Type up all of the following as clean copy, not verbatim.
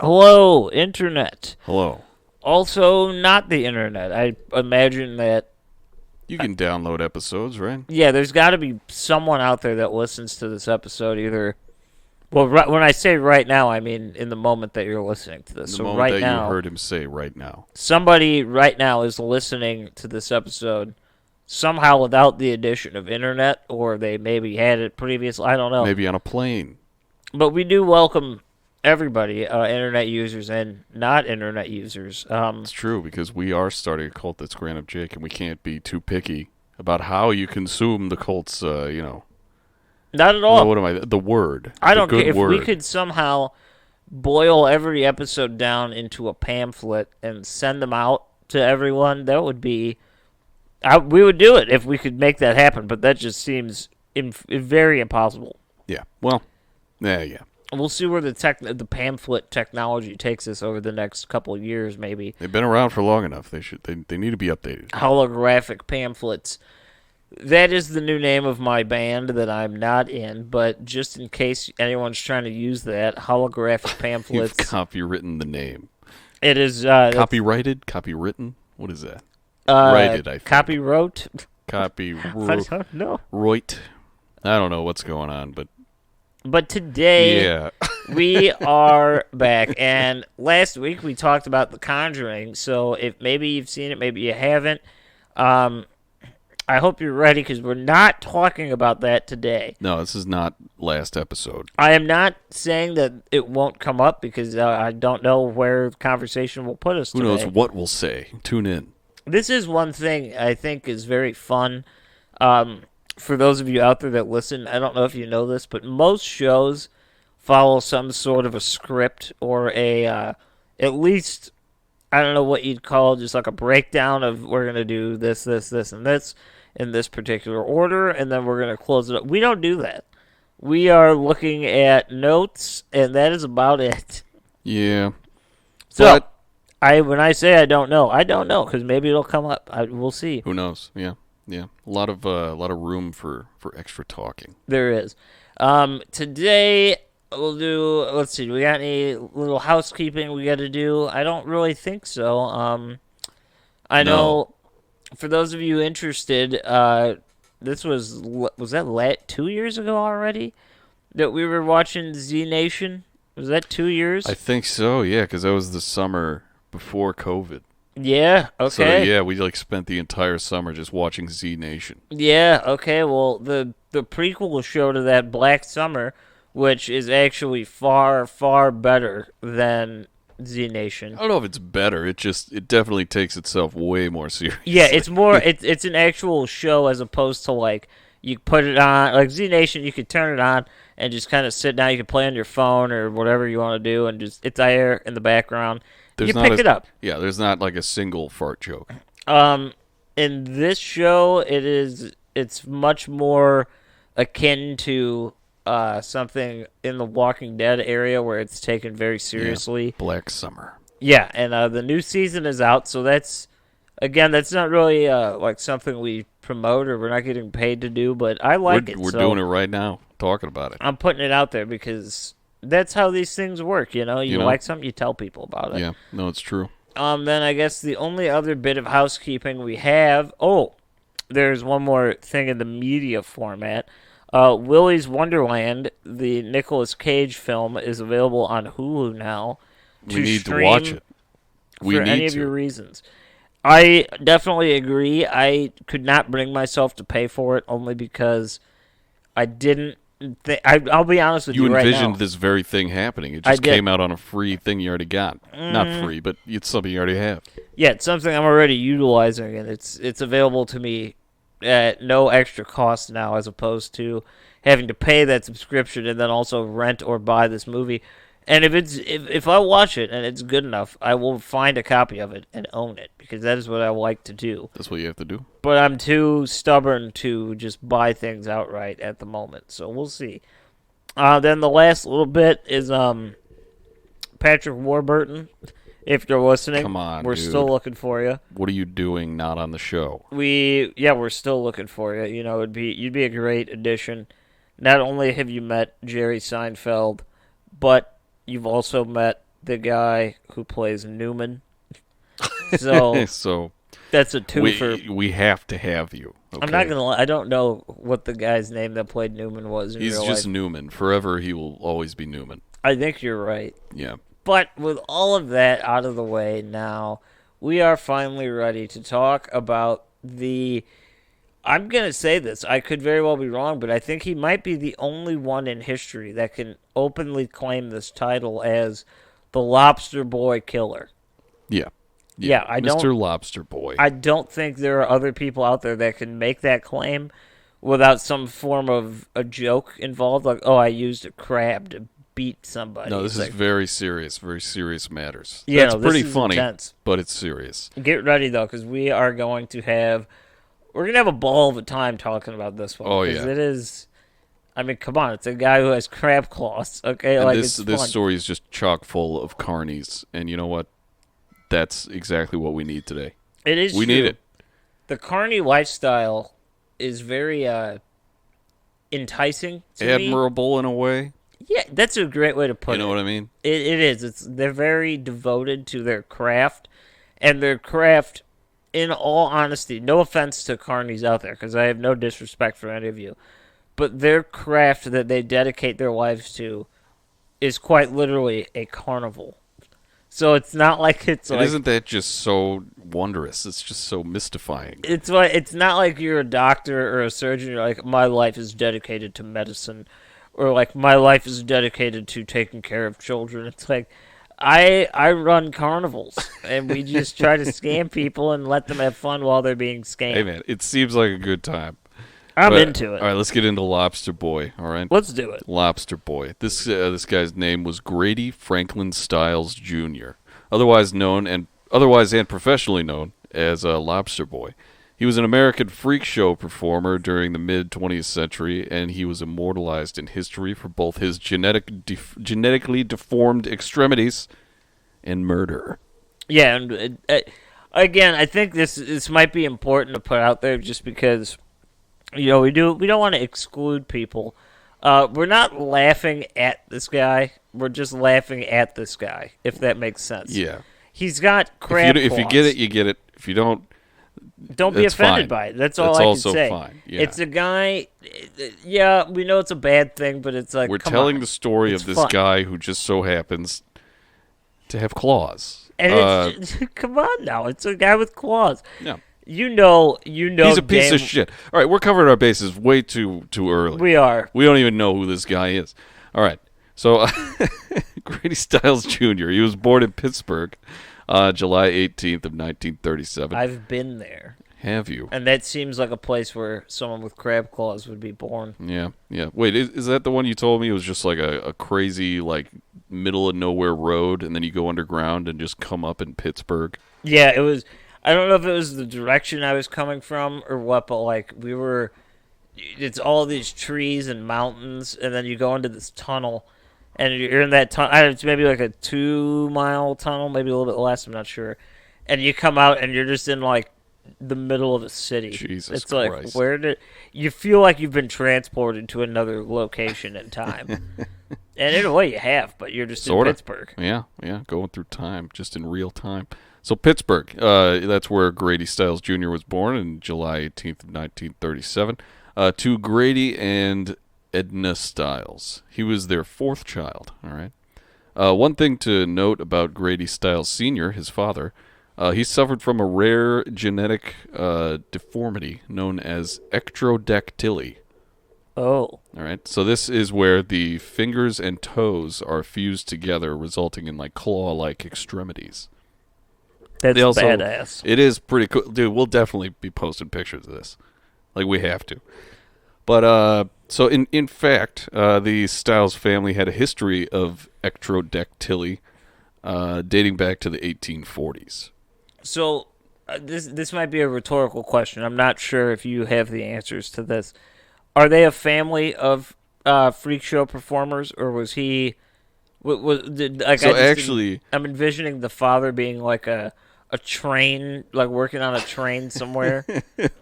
Hello, Internet. Hello. Also, not the Internet. I imagine that, You can download episodes, right? yeah, there's got to be someone out there that listens to this episode either. Well, when I say right now, I mean in the moment that you're listening to this. The So, moment right that you now, heard him say right now. somebody right now is listening to this episode somehow without the addition of Internet, or they maybe had it previously. I don't know. Maybe on a plane. But we do welcome everybody, Internet users and not Internet users. It's true, because we are starting a cult that's Grand Up Jake, and we can't be too picky about how you consume the cult's, Not at all. what am I? The word. I the don't good care if word. we could somehow boil every episode down into a pamphlet and send them out to everyone. That would be, we would do it if we could make that happen. But that just seems very impossible. Yeah. Well, yeah. We'll see where the pamphlet technology takes us over the next couple of years. Maybe They've been around for long enough. They need to be updated. holographic pamphlets. That is the new name of my band that I'm not in, but just in case anyone's trying to use that, holographic You've pamphlets. copywritten the name. It is Copyrighted? Copywritten? What is that? Righted, I think. Copywrote. I Copyright. don't know. I don't know what's going on, but But today yeah. we are back, and last week we talked about The Conjuring. So if maybe you've seen it, maybe you haven't. I hope you're ready because we're not talking about that today. No, this is not last episode. I am not saying that it won't come up because I don't know where the conversation will put us Who today. knows what we'll say? Tune in. This is one thing I think is very fun. For those of you out there that listen, I don't know if you know this, but most shows follow some sort of a script or at least, I don't know what you'd call, just like a breakdown of we're going to do this, this, this, and this in this particular order, and then we're going to close it up. We don't do that. We are looking at notes, and that is about it. Yeah. So, when I say I don't know because maybe it'll come up. We'll see. Who knows? Yeah. A lot of room for extra talking. There is. Today we'll do. Let's see. Do we got any little housekeeping we got to do? I don't really think so. I know. For those of you interested, this was that 2 years ago already that we were watching Z Nation. Was that 2 years? I think so. Yeah, because that was the summer before COVID. Yeah. Okay. So yeah, we spent the entire summer just watching Z Nation. Yeah. Okay. Well, the prequel show to that, Black Summer, which is actually far, far better than Z Nation. I don't know if it's better. It definitely takes itself way more seriously. Yeah, it's more. It's an actual show as opposed to like you put it on like Z Nation. You could turn it on and just kind of sit down. You can play on your phone or whatever you want to do, and just it's there in the background. You pick it up. Yeah, there's not like a single fart joke. In this show, it's much more akin to something in the Walking Dead area where it's taken very seriously. Yeah, Black Summer. Yeah, and the new season is out, so that's not really like something we promote or we're not getting paid to do, but I like it. We're so doing it right now, talking about it. I'm putting it out there because that's how these things work, you know? You like something, you tell people about it. Yeah, no, it's true. Then I guess the only other bit of housekeeping we have, there's one more thing in the media format. Willy's Wonderland, the Nicolas Cage film, is available on Hulu now. We need to watch it. For any of your reasons. I definitely agree. I could not bring myself to pay for it only because I didn't. I'll be honest with you right now. You envisioned this very thing happening. It just came out on a free thing you already got. Not free, but it's something you already have. Yeah, it's something I'm already utilizing, and it's available to me at no extra cost now, as opposed to having to pay that subscription and then also rent or buy this movie. And if I watch it and it's good enough, I will find a copy of it and own it because that is what I like to do. That's what you have to do. But I'm too stubborn to just buy things outright at the moment, so we'll see. Then the last little bit is Patrick Warburton. If you're listening, come on, we're dude. still looking for you. What are you doing not on the show? We're still looking for you. You know, you'd be a great addition. Not only have you met Jerry Seinfeld, but you've also met the guy who plays Newman. So So that's a two for. we have to have you. I'm not Okay. gonna lie. I don't know what the guy's name that played Newman was in He's real just life. Newman. Forever he will always be Newman. I think you're right. Yeah. But with all of that out of the way now, we are finally ready to talk about the. I'm going to say this. I could very well be wrong, but I think he might be the only one in history that can openly claim this title as the Lobster Boy Killer. Yeah. Yeah, I don't. Mr. Lobster Boy. I don't think there are other people out there that can make that claim without some form of a joke involved. Like, oh, I used a crab to beat somebody. No, this It's is like, very serious matters. yeah, That's no, pretty this is funny, intense. but it's serious. Get ready though, because we are going to have we're gonna have a ball of a time talking about this one. Oh, Because yeah. it is. I mean, come on, it's a guy who has crab claws. Okay, And like this it's this fun. story is just chock full of carnies, and you know what? That's exactly what we need today. It is. We true. need it. The carny lifestyle is very enticing to me. Admirable in a way. Yeah, that's a great way to put You know it. what I mean? It is. They're very devoted to their craft, and their craft. In all honesty, no offense to carnies out there, because I have no disrespect for any of you, but their craft that they dedicate their lives to is quite literally a carnival. So it's not like it's And like isn't that just so wondrous? It's just so mystifying. it's not like you're a doctor or a surgeon. You're like, my life is dedicated to medicine, or like my life is dedicated to taking care of children. It's like I run carnivals, and we just try to scam people and let them have fun while they're being scammed. Hey man, it seems like a good time. I'm But, into it. All right, let's get into Lobster Boy. All right, Let's do it. Lobster Boy. This guy's name was Grady Franklin Stiles Jr., otherwise and professionally known as Lobster Boy. He was an American freak show performer during the mid 20th century, and he was immortalized in history for both his genetically deformed extremities and murder. Yeah, and again, I think this might be important to put out there, just because we don't want to exclude people. We're not laughing at this guy. We're just laughing at this guy, if that makes sense. Yeah. He's got crab If you claws. get it, you get it. If you don't, Don't be that's offended fine. by it. That's all That's I can also say. fine. Yeah. It's a guy. Yeah, we know it's a bad thing, but it's like We're come telling on. the story It's of this fun. guy who just so happens to have claws. And it's come on now. It's a guy with claws. Yeah. You know. He's a piece of damn- shit. All right, we're covering our bases way too early. We are. We don't even know who this guy is. All right. So, Grady Stiles Jr., he was born in Pittsburgh July 18th of 1937. I've been there. Have you? And that seems like a place where someone with crab claws would be born. Yeah, yeah. Wait, is that the one you told me? It was just like a crazy, like, middle of nowhere road, and then you go underground and just come up in Pittsburgh? Yeah, it was. I don't know if it was the direction I was coming from or what, but like we were. It's all these trees and mountains, and then you go into this tunnel, and you're in that tunnel. It's maybe like a 2 mile tunnel, maybe a little bit less. I'm not sure. And you come out, and you're just in like the middle of a city. Jesus it's like Christ. where did you feel like you've been transported to another location in time? And in a way, you have, but you're just Sorta. in Pittsburgh. Yeah, going through time, just in real time. So Pittsburgh, that's where Grady Stiles Jr. was born in July 18th of 1937. To Grady and Edna Stiles. He was their fourth child, all right? One thing to note about Grady Stiles Sr., his father, he suffered from a rare genetic deformity known as ectrodactyly. Oh. All right, so this is where the fingers and toes are fused together, resulting in like claw-like extremities. That's They also- badass. It is pretty cool, dude. We'll definitely be posting pictures of this, like we have to. But so in fact, the Stiles family had a history of ectrodactyly, dating back to the 1840s. So this might be a rhetorical question. I'm not sure if you have the answers to this. Are they a family of freak show performers, or was he? Like So actually, I'm envisioning the father being like a train, like working on a train somewhere.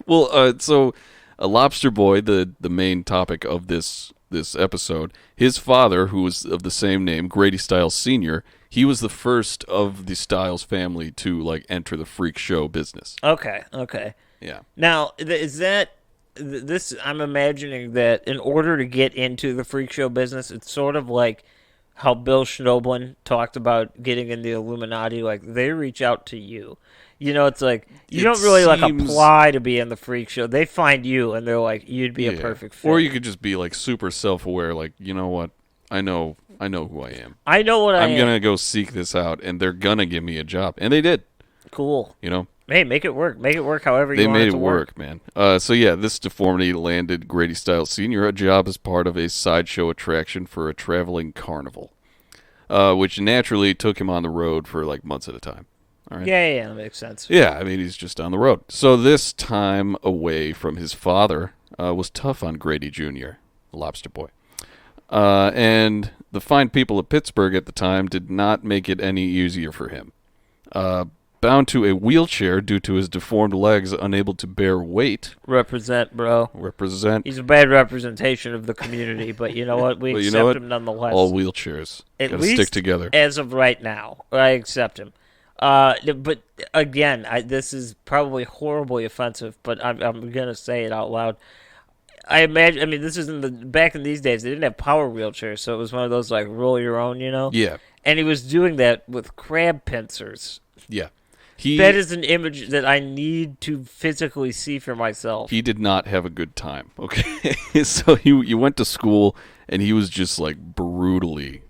well, so a Lobster Boy, the main topic of this this episode, his father, who was of the same name, Grady Stiles Sr., he was the first of the Stiles family to like enter the freak show business. Okay, okay. Yeah. Now, is that this? I'm imagining that in order to get into the freak show business, it's sort of like how Bill Schnoblin talked about getting in the Illuminati. Like they reach out to you. You know, it's like you It don't really like seems- apply to be in the freak show. They find you, and they're like, you'd be a perfect fit. Or you could just be like super self-aware, like, you know what? I know who I am. I know what I'm am. gonna go seek this out, and they're gonna give me a job, and they did. Cool. You know, Hey, make it work. Make it work however you they want made it to it work, man. So yeah, this deformity landed Grady Stiles Sr. a job as part of a sideshow attraction for a traveling carnival, which naturally took him on the road for like months at a time. All right. Yeah, that makes sense. Yeah, I mean, he's just on the road. So this time away from his father was tough on Grady Jr., Lobster Boy. And the fine people of Pittsburgh at the time did not make it any easier for him. Bound to a wheelchair due to his deformed legs, unable to bear weight. Represent, bro. Represent. He's a bad representation of the community, but you know what? We But you accept know what? him nonetheless. All wheelchairs. At Gotta least stick together. as of right now, I accept him. But again, this is probably horribly offensive, but I'm gonna say it out loud. I imagine. I mean, this is back in these days. They didn't have power wheelchairs, so it was one of those like roll your own, you know. Yeah. And he was doing that with crab pincers. Yeah. That is an image that I need to physically see for myself. He did not have a good time. Okay. So you went to school, and he was just like brutally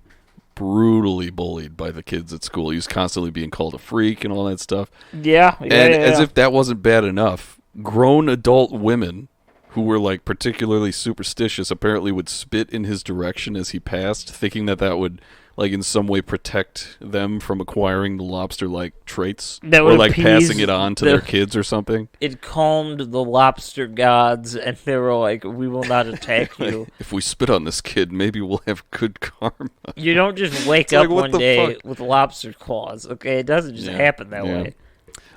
bullied by the kids at school. He was constantly being called a freak and all that stuff. Yeah. As if that wasn't bad enough, grown adult women who were like particularly superstitious apparently would spit in his direction as he passed, thinking that would like in some way protect them from acquiring the lobster-like traits, That or would like appease passing it on to the- their kids or something. It calmed the lobster gods, and they were like, "We will not attack you." If we spit on this kid, maybe we'll have good karma. You don't just wake It's up like, what one the day fuck? with lobster claws, okay? It doesn't just happen that way.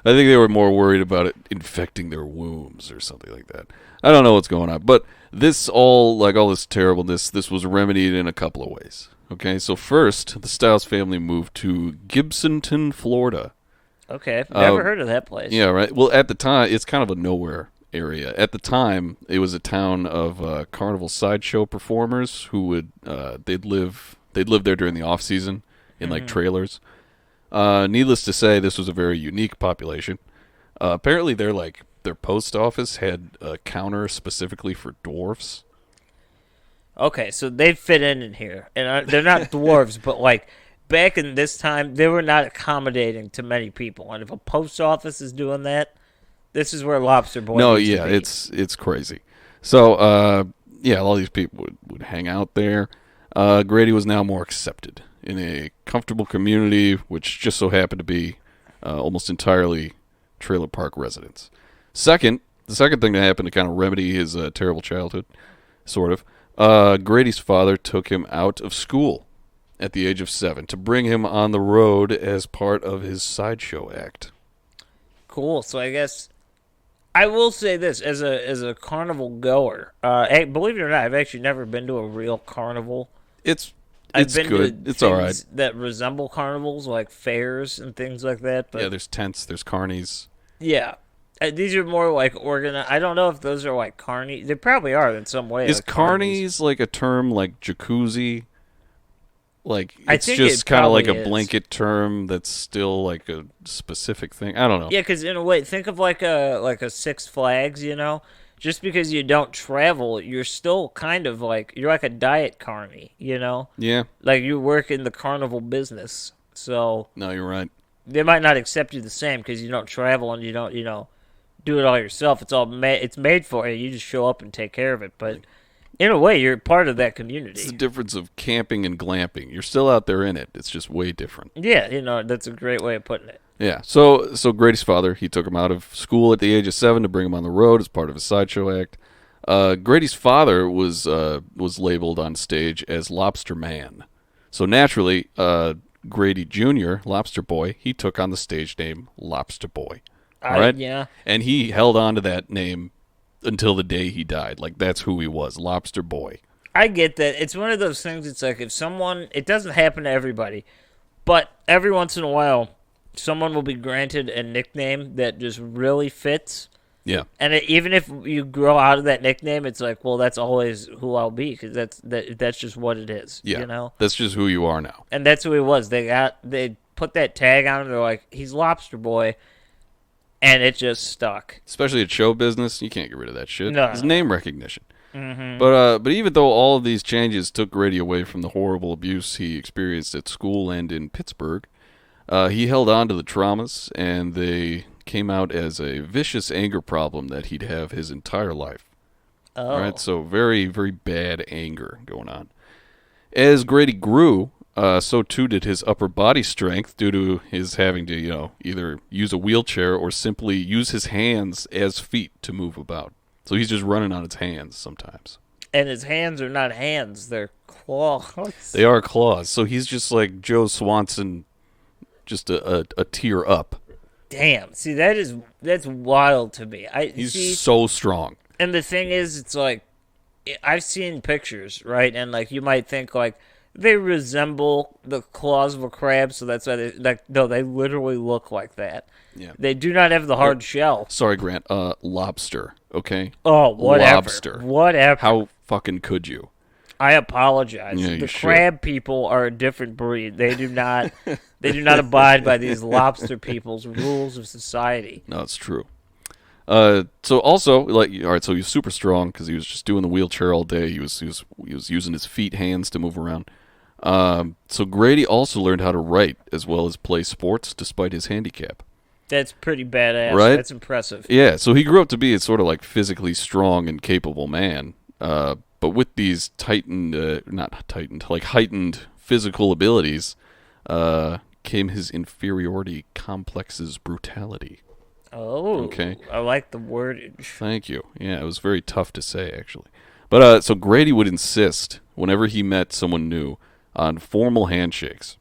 I think they were more worried about it infecting their wombs or something like that. I don't know what's going on, but all this terribleness, this was remedied in a couple of ways. Okay, so first, the Stiles family moved to Gibsonton, Florida. Okay, never heard of that place. Yeah, right. Well, at the time, it's kind of a nowhere area. At the time, it was a town of carnival sideshow performers who would they'd live there during the off season in like trailers. Needless to say, this was a very unique population. Apparently, their post office had a counter specifically for dwarfs. Okay, so they fit in here, and they're not dwarves, but like back in this time, they were not accommodating to many people. And if a post office is doing that, this is where Lobster Boy. No, needs yeah, to be. it's crazy. So, all these people would hang out there. Grady was now more accepted in a comfortable community, which just so happened to be almost entirely trailer park residents. The second thing that happened to kind of remedy his terrible childhood, sort of, Grady's father took him out of school at the age of 7 to bring him on the road as part of his sideshow act. Cool. So I guess I will say this as a carnival goer. Believe it or not, I've actually never been to a real carnival. It's I've been good. to It's all things right. that resemble carnivals, like fairs and things like that. But Yeah, there's tents, there's carnies. yeah. These are more like organized. I don't know if those are like carny. They probably are in some way. Is like carnies like a term like jacuzzi? Like I it's think just it kind of like a probably is. blanket term that's still like a specific thing. I don't know. Yeah, because in a way, think of like a Six Flags. You know, just because you don't travel, you're still kind of like you're like a diet carny. You know, Yeah. like you work in the carnival business. So No, you're right. they might not accept you the same because you don't travel and you don't do it all yourself. It's all it's made for you. You just show up and take care of it. But in a way, you're part of that It's the community. difference of camping and glamping. You're still out there in it. It's just way different. Yeah, that's a great way of putting it. Yeah. So Grady's father, he took him out of school at the age of 7 to bring him on the road as part of his sideshow act. Grady's father was labeled on stage as Lobster Man. So naturally, Grady Jr., Lobster Boy, he took on the stage name Lobster Boy. All right? Yeah. And he held on to that name until the day he died. Like, that's who he was, Lobster Boy. I get that. It's one of those things. It's like if someone, it doesn't happen to everybody, but every once in a while, someone will be granted a nickname that just really fits. Yeah. And even if you grow out of that nickname, it's like, well, that's always who I'll be because that's just what it is, Yeah. you know. That's just who you are now. And that's who he was. They put that tag on him. They're like, he's Lobster Boy, and it just stuck. Especially at show business, you can't get rid of that shit. No. It's name recognition. Mm-hmm. But even though all of these changes took Grady away from the horrible abuse he experienced at school and in Pittsburgh, he held on to the traumas, and they came out as a vicious anger problem that he'd have his entire life. Oh. All right, so very, very bad anger going on. As Grady grew, so too did his upper body strength due to his having to, either use a wheelchair or simply use his hands as feet to move about. So he's just running on his hands sometimes. And his hands are not hands; they're claws. They are claws. So he's just like Joe Swanson, just a tier up. Damn. See, that's wild to me. He's so strong. And the thing is, it's like I've seen pictures, right? And like you might think like they resemble the claws of a crab, so that's why no, they literally look like that. Yeah. They do not have the hard shell. Sorry, Grant. Lobster. Okay. Oh, whatever. Lobster. Whatever. How fucking could you? I apologize. Yeah, the should. crab people are a different breed. They do not abide by these lobster people's rules of society. No, it's true. So also, like, all right, so he was super strong because he was just doing the wheelchair all day. He was using his feet, hands to move around. So Grady also learned how to write as well as play sports despite his handicap. That's pretty badass. Right? That's impressive. Yeah, so he grew up to be a sort of like physically strong and capable man. But with these heightened physical abilities, came his inferiority complex's brutality. Oh, okay. I like the wordage. Thank you. Yeah, it was very tough to say, actually. But so Grady would insist, whenever he met someone new, on formal handshakes.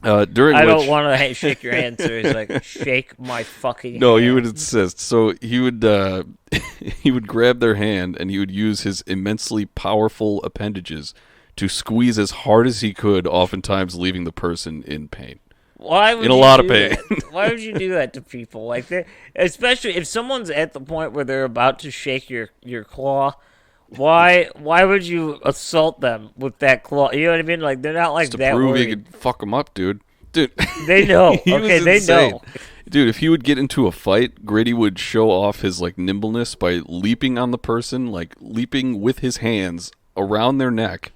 I don't want to shake your hand, so he's like, shake my fucking hand. No, he would insist. So he would he would grab their hand, and he would use his immensely powerful appendages to squeeze as hard as he could, oftentimes leaving the person in pain. Why would in a you lot do of pain. That? Why would you do that to people? Like, especially if someone's at the point where they're about to shake your claw. Why would you assault them with that claw? You know what I mean? Like, they're not like Just to that prove worried. he could fuck them up, dude. They know. He Okay, was they insane. know. Dude, if he would get into a fight, Grady would show off his like nimbleness by leaping on the person, like leaping with his hands around their neck,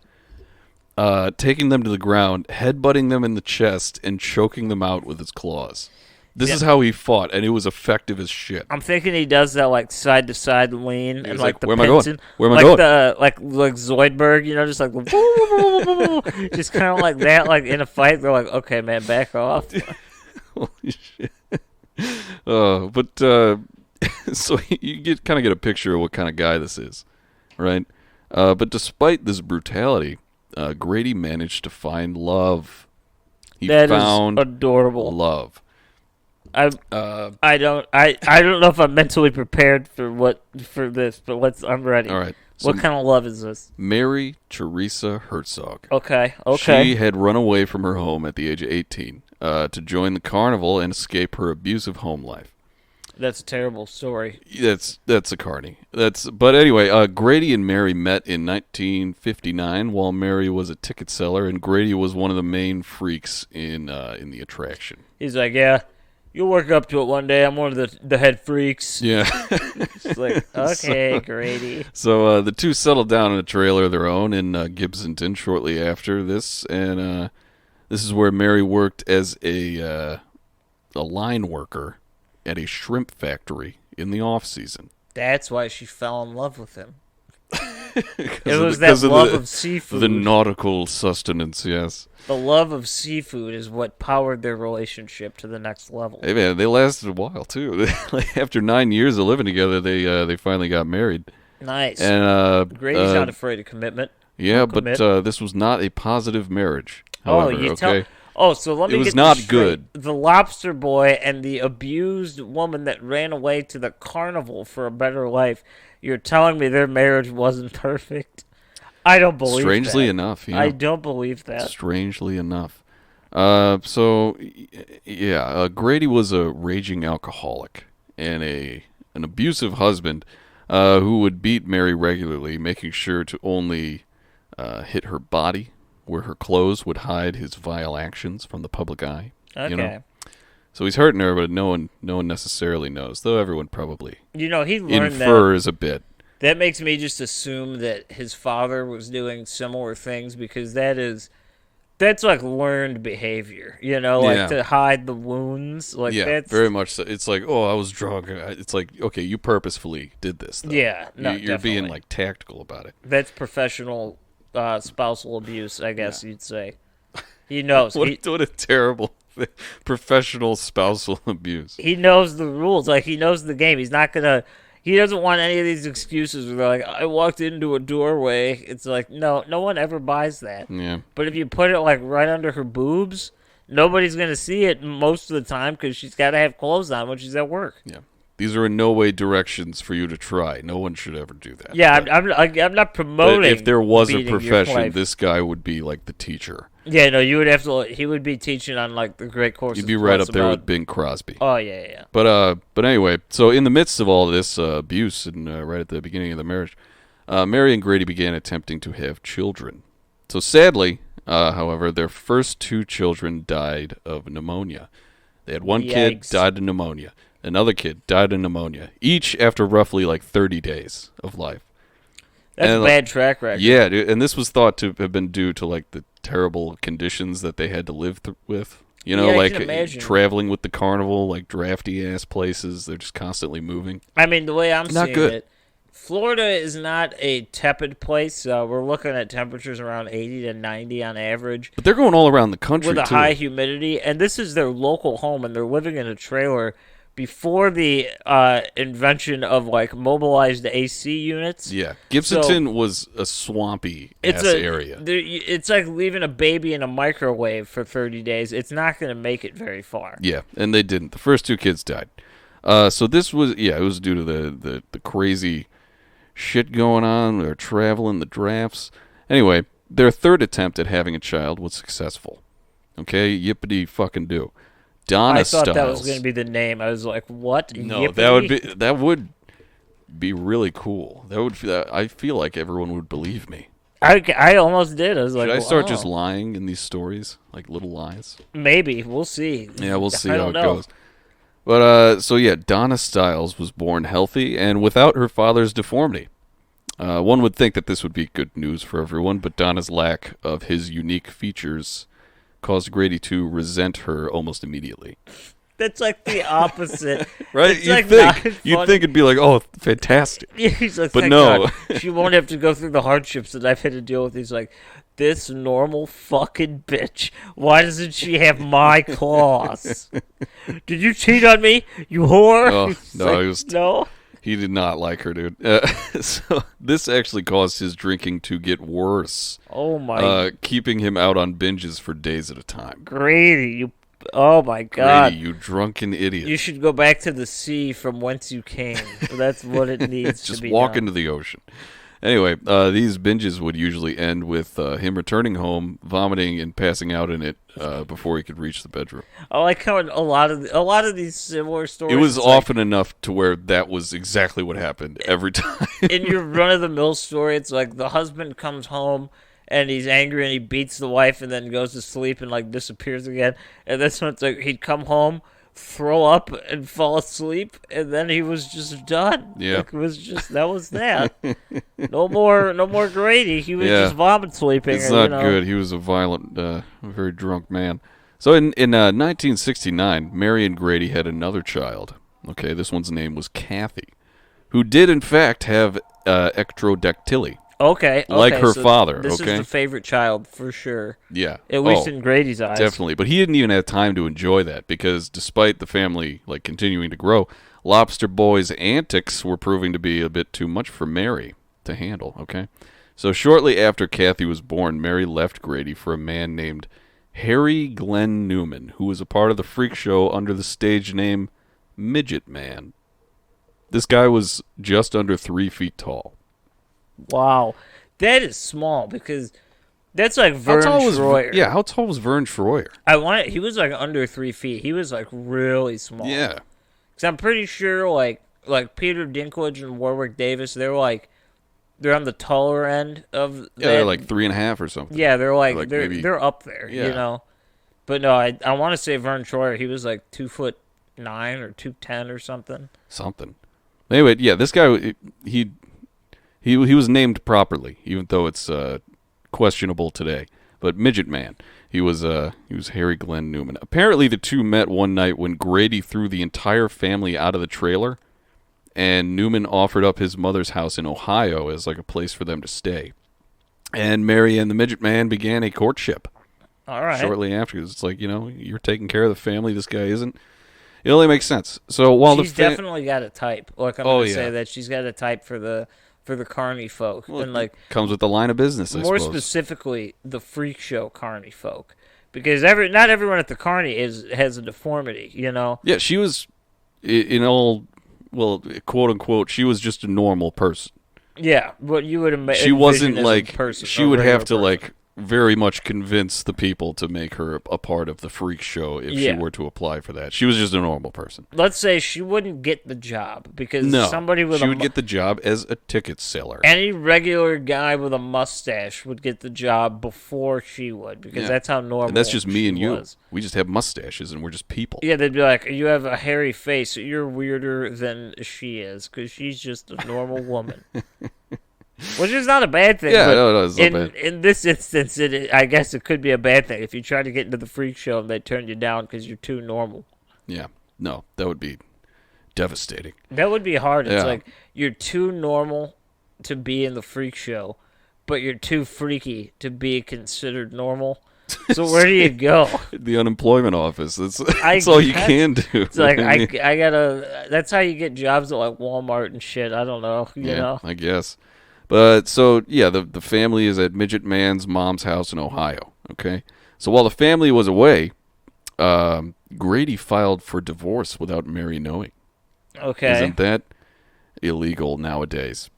taking them to the ground, headbutting them in the chest, and choking them out with his claws. This is how he fought, and it was effective as shit. I'm thinking he does that like side to side lean and like, the where am I going? Where am I like going? the like Zoidberg, you know, just like just kind of like that. Like in a fight, they're like, okay, man, back off. Holy shit. But so you kind of get a picture of what kind of guy this is, right? But despite this brutality, Grady managed to find love. He found adorable love. I don't know if I'm mentally prepared for this, but I'm ready. All right. So what kind of love is this? Mary Teresa Herzog. Okay. She had run away from her home at the age of 18 to join the carnival and escape her abusive home life. That's a terrible story. That's a carny. But anyway, Grady and Mary met in 1959 while Mary was a ticket seller and Grady was one of the main freaks in the attraction. He's like, yeah, you'll work up to it one day. I'm one of the head freaks. Yeah. It's like, okay, Grady. So the two settled down in a trailer of their own in Gibsonton shortly after this, and this is where Mary worked as a line worker at a shrimp factory in the off season. That's why she fell in love with him. It was because that love of seafood. The nautical sustenance, yes. The love of seafood is what powered their relationship to the next level. Hey man, they lasted a while too. After 9 years of living together, they finally got married. Nice. And Grady's not afraid of commitment. Yeah, but this was not a positive marriage. However, so let me it was get not this straight. good. The lobster boy and the abused woman that ran away to the carnival for a better life. You're telling me their marriage wasn't perfect? I don't believe Strangely that. enough, I yeah. don't believe that. Strangely enough. Yeah, Grady was a raging alcoholic and an abusive husband who would beat Mary regularly, making sure to only hit her body, where her clothes would hide his vile actions from the public eye. You know, Okay. so he's hurting her, but no one necessarily knows, though everyone probably He learned that. infers a bit. That makes me just assume that his father was doing similar things because that's like learned behavior, like Yeah, to hide the wounds. Like yeah, that's very much so. It's like, oh, I was drunk. It's like, okay, you purposefully did this, though. yeah, no, You're being definitely. like tactical about it. That's professional spousal abuse, I Yeah. guess you'd say. He knows. What a terrible professional spousal abuse. He knows the rules. Like he knows the game. He's not gonna. He doesn't want any of these excuses where they're like, I walked into a doorway. It's like, no one ever buys that. Yeah. But if you put it like right under her boobs, nobody's gonna see it most of the time because she's got to have clothes on when she's at work. Yeah. These are in no way directions for you to try. No one should ever do that. Yeah, But, I'm not but promoting. if there was a beating your profession, wife. this guy would be like the teacher. Yeah, no, you would have to. He would be teaching on like the great courses. You'd be right plus up there about- with Bing Crosby. Oh yeah. But anyway, so in the midst of all this abuse and right at the beginning of the marriage, Mary and Grady began attempting to have children. So sadly, however, their first two children died of pneumonia. They had one kid Yikes. died of pneumonia. Another kid died of pneumonia. Each after roughly like 30 days of life. That's And, a bad track record. Yeah, dude, and this was thought to have been due to like the terrible conditions that they had to live with. You know, Yeah, I like can imagine. traveling with the carnival, like drafty ass places. They're just constantly moving. I mean, the way I'm Not seeing good. it, Florida is not a tepid place. We're looking at temperatures around 80 to 90 on average But they're going all around the country with a too. high humidity, and this is their local home, and they're living in a trailer before the invention of like mobilized AC units. Yeah, Gibsonton was a swampy ass area. It's like leaving a baby in a microwave for 30 days. It's not going to make it very far. Yeah, and they didn't. The first two kids died. So this was it was due to the crazy shit going on. They're traveling, the drafts. Anyway, their third attempt at having a child was successful. Okay, yippity fucking do. Donna I thought Stiles. that was going to be the name. I was like, what? No, Yippee? that would be really cool. I feel like everyone would believe me. I almost did. I was like, Should I start wow. just lying in these stories, like little lies? Maybe. We'll see. Yeah, we'll see I how don't it know. goes. But so yeah, Donna Stiles was born healthy and without her father's deformity. One would think that this would be good news for everyone, but Donna's lack of his unique features caused Grady to resent her almost immediately. That's like the opposite. Right? It's You'd like think not you'd funny. think it'd be like, oh, fantastic. He's like, But "Thank no." God, she won't have to go through the hardships that I've had to deal with. He's like, this normal fucking bitch. Why doesn't she have my claws? Did you cheat on me, you whore? Oh, He's no, like, it was- no. He did not like her, dude. So this actually caused his drinking to get worse, Oh my keeping him out on binges for days at a time. Grady, you. Oh my God. Grady, you drunken idiot. You should go back to the sea from whence you came. That's what it needs to Just be walk done. into the ocean. Anyway, these binges would usually end with him returning home, vomiting, and passing out in it before he could reach the bedroom. I like how in a lot of these similar stories. It was it's like, often enough to where that was exactly what happened every time. in your run of the mill story, it's like the husband comes home and he's angry and he beats the wife and then goes to sleep and like disappears again. And this one, it's like he'd come home, throw up, and fall asleep, and then he was just done. Yeah. Like, it was just that was that. No more Grady. He was Yeah. just vomit sleeping. It's or, not good. He was a violent, very drunk man. So in 1969, Mary and Grady had another child. Okay, this one's name was Kathy, who did in fact have ectrodactyly. Okay, Like her so father, This okay? is the favorite child for sure. Yeah, At least in Grady's eyes. definitely. But he didn't even have time to enjoy that because despite the family like continuing to grow, Lobster Boy's antics were proving to be a bit too much for Mary to handle. Okay, so shortly after Kathy was born, Mary left Grady for a man named Harry Glenn Newman, who was a part of the freak show under the stage name Midget Man. This guy was just under 3 feet tall. Wow. That is small because that's like How Vern tall was Troyer. yeah? How tall was Vern Troyer? He was like under 3 feet. He was like really small. Yeah, Cause I'm pretty sure like Peter Dinklage and Warwick Davis, they're on the taller end of yeah, they're that. like 3.5 or something. Yeah, they're like, like they're maybe they're up there, yeah, But no, I want to say Vern Troyer. He was like 2'9" or 2'10" or something. something. Anyway, yeah, this guy he was named properly, even though it's questionable today. But Midget Man, he was Harry Glenn Newman. Apparently, the two met one night when Grady threw the entire family out of the trailer, and Newman offered up his mother's house in Ohio as like a place for them to stay. And Mary and the Midget Man began a courtship All right. shortly after. It's like, you're taking care of the family. This guy isn't. It only makes sense. So while She's definitely got a type. Like I'm gonna say that she's got a type for the carny folk, well, and like comes with the line of business, I more suppose. specifically the freak show carny folk, because not everyone at the carny has a deformity. Yeah, she was in all, well, quote unquote, she was just a normal person. Yeah, what you would She wasn't as like a person, she a would regular have to person. like very much convince the people to make her a part of the freak show if she Yeah. were to apply for that. She was just a normal person. Let's say she wouldn't get the job because No, somebody with she would get the job as a ticket seller. any regular guy with a mustache would get the job before she would, because Yeah. that's how normal. And that's just me she and you. was. We just have mustaches and we're just people. Yeah, they'd be like, "You have a hairy face. You're weirder than she is because she's just a normal woman." Which is not a bad thing. Yeah, but no, it's not in bad. in this instance, I guess it could be a bad thing if you try to get into the freak show and they turn you down because you're too normal. Yeah, no, that would be devastating. That would be hard. It's Yeah. like you're too normal to be in the freak show, but you're too freaky to be considered normal. So where do you go? The unemployment office. That's I all you guess. can do. It's like I gotta. That's how you get jobs at like Walmart and shit. I don't know. You yeah, know. I guess. But so yeah, the family is at Midget Man's mom's house in Ohio. Okay, so while the family was away, Grady filed for divorce without Mary knowing. Okay. Isn't that illegal nowadays?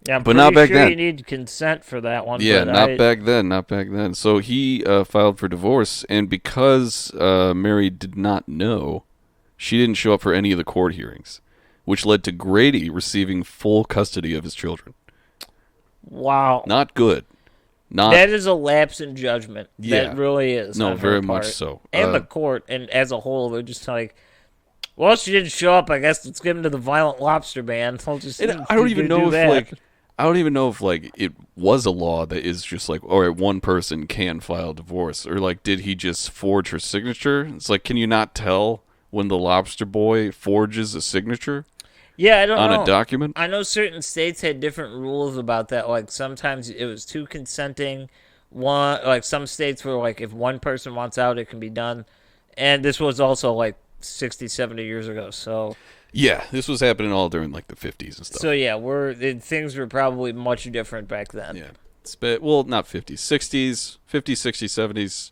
Yeah, I'm but not pretty back sure then. you need consent for that one. Yeah, but not back then. Not back then. So he filed for divorce, and because Mary did not know, she didn't show up for any of the court hearings, which led to Grady receiving full custody of his children. Wow. Not good. Not That is a lapse in judgment. Yeah. That really is. No, on her very much part. so. And the court, and as a whole, they're just like, well, she didn't show up. I guess let's give him to the violent lobster ban. I'll just. And I don't even do know if that. I don't even know if it was a law that is just like, all right, one person can file divorce, or like did he just forge her signature? It's like, can you not tell when the lobster boy forges a signature Yeah, I don't on know. a document? I know certain states had different rules about that. Like sometimes it was two consenting. Like some states were like, if one person wants out, it can be done. And this was also like 60, 70 years ago. So Yeah, this was happening all during like the 50s and stuff. so yeah, things were probably much different back then. Yeah. Well, not 50s, 60s, 50s, 60s, 70s.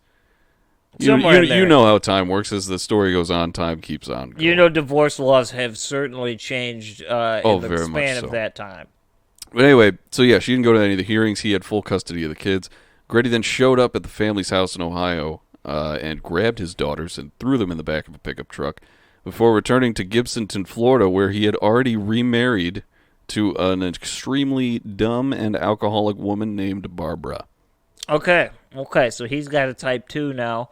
Somewhere in there. You know how time works. As the story goes on, time keeps on going. You know, divorce laws have certainly changed in the very much span so. of that time. But anyway, so yeah, she didn't go to any of the hearings. He had full custody of the kids. Grady then showed up at the family's house in Ohio and grabbed his daughters and threw them in the back of a pickup truck before returning to Gibsonton, Florida, where he had already remarried to an extremely dumb and alcoholic woman named Barbara. Okay, so he's got a type 2 now.